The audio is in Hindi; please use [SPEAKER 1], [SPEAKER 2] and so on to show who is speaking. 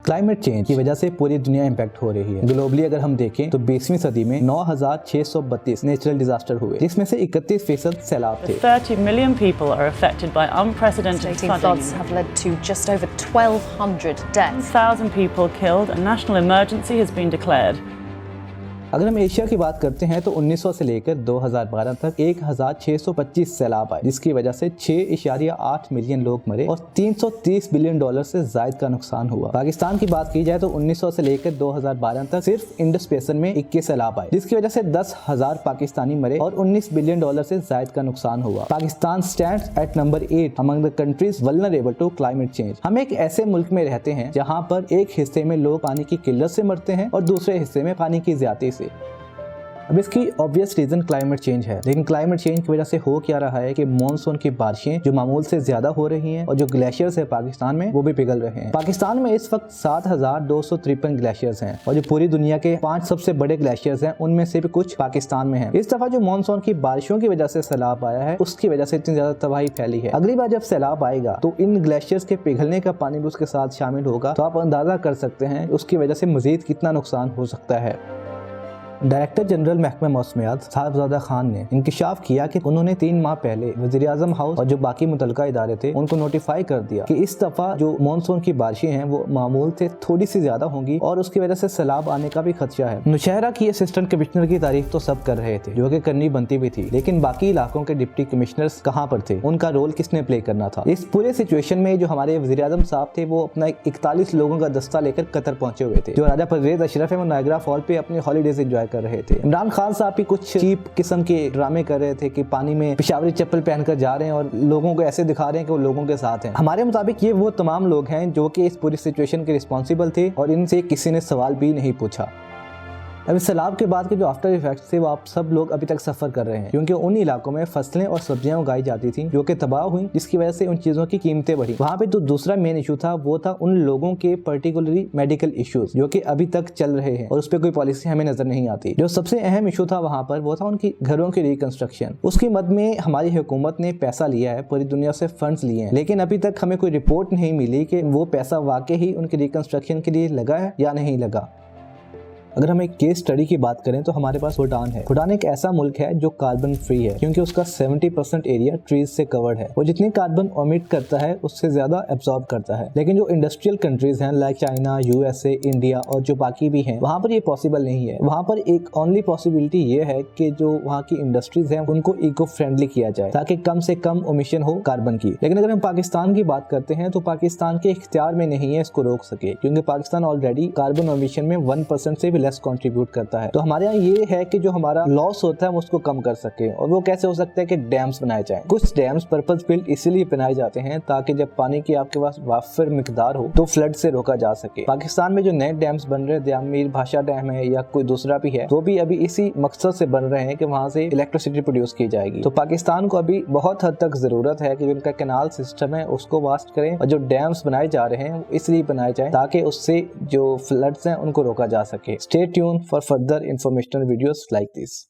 [SPEAKER 1] क्लाइमेट चेंज की वजह से पूरी दुनिया इम्पैक्ट हो रही है। ग्लोबली अगर हम देखें तो 20वीं सदी में 9,632 नेचुरल डिजास्टर हुए, जिसमें से 31% सैलाब थे।
[SPEAKER 2] 30 million people are affected by unprecedented
[SPEAKER 3] floods have led to just over 1,200 deaths.
[SPEAKER 2] 1,000 people killed. A national emergency has been declared.
[SPEAKER 1] अगर हम एशिया की बात करते हैं तो 1900 से लेकर 2012 तक 1,625 सैलाब आए, जिसकी वजह से 6.8 मिलियन लोग मरे और $330 बिलियन से ज्यादा का नुकसान हुआ। पाकिस्तान की बात की जाए तो 1900 से लेकर 2012 तक सिर्फ इंडस बेसिन में 21 सैलाब आए, जिसकी वजह से 10,000 पाकिस्तानी मरे और $19 बिलियन से ज्यादा का नुकसान हुआ। Pakistan stands at number 8 among the countries vulnerable to climate change. हम एक ऐसे मुल्क में रहते हैं जहाँ पर एक हिस्से में लोग पानी की किल्लत से मरते हैं और दूसरे हिस्से में पानी की ज्यादती से। अब इसकी ऑब्वियस रीजन क्लाइमेट चेंज है, लेकिन क्लाइमेट चेंज की वजह से हो क्या रहा है कि मॉनसून की बारिशें जो मामूल से ज्यादा हो रही हैं और जो ग्लेशियर्स है पाकिस्तान में वो भी पिघल रहे हैं। पाकिस्तान में इस वक्त 7,253 ग्लेशियर्स हैं और जो पूरी दुनिया के 5 सबसे बड़े ग्लेशियर्स हैं उनमें से भी कुछ पाकिस्तान में हैं। इस दफा जो मॉनसून की बारिशों की वजह से सैलाब आया है उसकी वजह से इतनी ज्यादा तबाही फैली है। अगली बार जब सैलाब आएगा तो इन ग्लेशियर्स के पिघलने का पानी भी उसके साथ शामिल होगा, तो आप अंदाजा कर सकते हैं उसकी वजह से मजीद कितना नुकसान हो सकता है। डायरेक्टर जनरल महकमा मौसमियात साहिबजादा खान ने इंकशाफ किया कि उन्होंने 3 माह पहले वज़ीर-ए-आज़म हाउस और जो बाकी मुतल्लिका इदारे थे उनको नोटिफाई कर दिया कि इस दफा जो मॉनसून की बारिशें हैं वो मामूल से थोड़ी सी ज्यादा होंगी और उसकी वजह से सैलाब आने का भी खदशा है। नौशहरा की असिस्टेंट कमिश्नर की तारीफ तो सब कर रहे थे, जो कि करनी बनती भी थी, लेकिन बाकी इलाकों के डिप्टी कमिश्नर्स कहाँ पर थे, उनका रोल किसने प्ले करना था। इस पूरे सिचुएशन में जो हमारे वज़ीर-ए-आज़म साहब थे वो अपना 41 लोगों का दस्ता लेकर कतर पहुंचे हुए थे। जो राजा परवेज अशरफ है वो नायग्रा फॉल पे अपनी हॉलीडेज एंजॉय कर रहे थे। इमरान खान साहब भी कुछ चीप किस्म के ड्रामे कर रहे थे कि पानी में पिशावरी चप्पल पहनकर जा रहे हैं और लोगों को ऐसे दिखा रहे हैं कि वो लोगों के साथ हैं। हमारे मुताबिक ये वो तमाम लोग हैं जो कि इस पूरी सिचुएशन के रिस्पॉन्सिबल थे और इनसे किसी ने सवाल भी नहीं पूछा। अब इस सैलाब के बाद के जो आफ्टर इफेक्ट्स थे वो आप सब लोग अभी तक सफर कर रहे हैं, क्योंकि उन इलाकों में फसलें और सब्जियां उगाई जाती थी जो कि तबाह हुई, जिसकी वजह से उन चीजों की कीमतें बढ़ी। वहाँ पे जो दूसरा मेन इशू था वो था उन लोगों के पर्टिकुलरली मेडिकल इश्यूज जो कि अभी तक चल रहे हैं और उस पर कोई पॉलिसी हमें नजर नहीं आती। जो सबसे अहम इशू था वहाँ पर वो था उनकी घरों की रिकंस्ट्रक्शन। उसकी मद में हमारी हुकूमत ने पैसा लिया है, पूरी दुनिया से फंड्स लिए हैं, लेकिन अभी तक हमें कोई रिपोर्ट नहीं मिली कि वो पैसा वाकई ही उनकी रिकंस्ट्रक्शन के लिए लगा है या नहीं लगा। अगर हम एक केस स्टडी की बात करें तो हमारे पास भूटान है। भूटान एक ऐसा मुल्क है जो कार्बन फ्री है, क्योंकि उसका 70% एरिया ट्रीज से कवर्ड है। वो जितनी कार्बन ओमिट करता है उससे ज्यादा एब्जॉर्ब करता है। लेकिन जो इंडस्ट्रियल कंट्रीज हैं लाइक चाइना, यूएसए, इंडिया और जो बाकी भी हैं, वहाँ पर ये पॉसिबल नहीं है। वहाँ पर एक ओनली पॉसिबिलिटी ये है कि जो वहाँ की इंडस्ट्रीज हैं उनको इको फ्रेंडली किया जाए ताकि कम से कम ओमिशन हो कार्बन की। लेकिन अगर हम पाकिस्तान की बात करते हैं तो पाकिस्तान के इख्तियार में नहीं है इसको रोक सके, क्योंकि पाकिस्तान ऑलरेडी कार्बन ओमिशन में 1% से भी लेस कंट्रीब्यूट करता है। तो हमारे यहाँ ये है कि जो हमारा लॉस होता है हम उसको कम कर सके, और वो कैसे हो सकता है कि डैम्स बनाए जाएं। कुछ डैम्स पर्पस बिल्ट इसीलिए बनाए जाते हैं ताकि जब पानी की आपके पास वाफिर मिकदार हो तो फ्लड से रोका जा सके। पाकिस्तान में जो नए डैम्स बन रहे हैं, दयामीर भाषा डैम है या कोई दूसरा भी है, तो भी अभी इसी मकसद से बन रहे हैं कि वहाँ से इलेक्ट्रिसिटी प्रोड्यूस की जाएगी। तो पाकिस्तान को अभी बहुत हद तक जरूरत है कि जो इनका कैनाल सिस्टम है उसको वास्ट करें, और जो डैम्स बनाए जा रहे हैं इसलिए बनाए जाए ताकि उससे जो फ्लड्स हैं उनको रोका जा सके। Stay tune for further informational videos like this.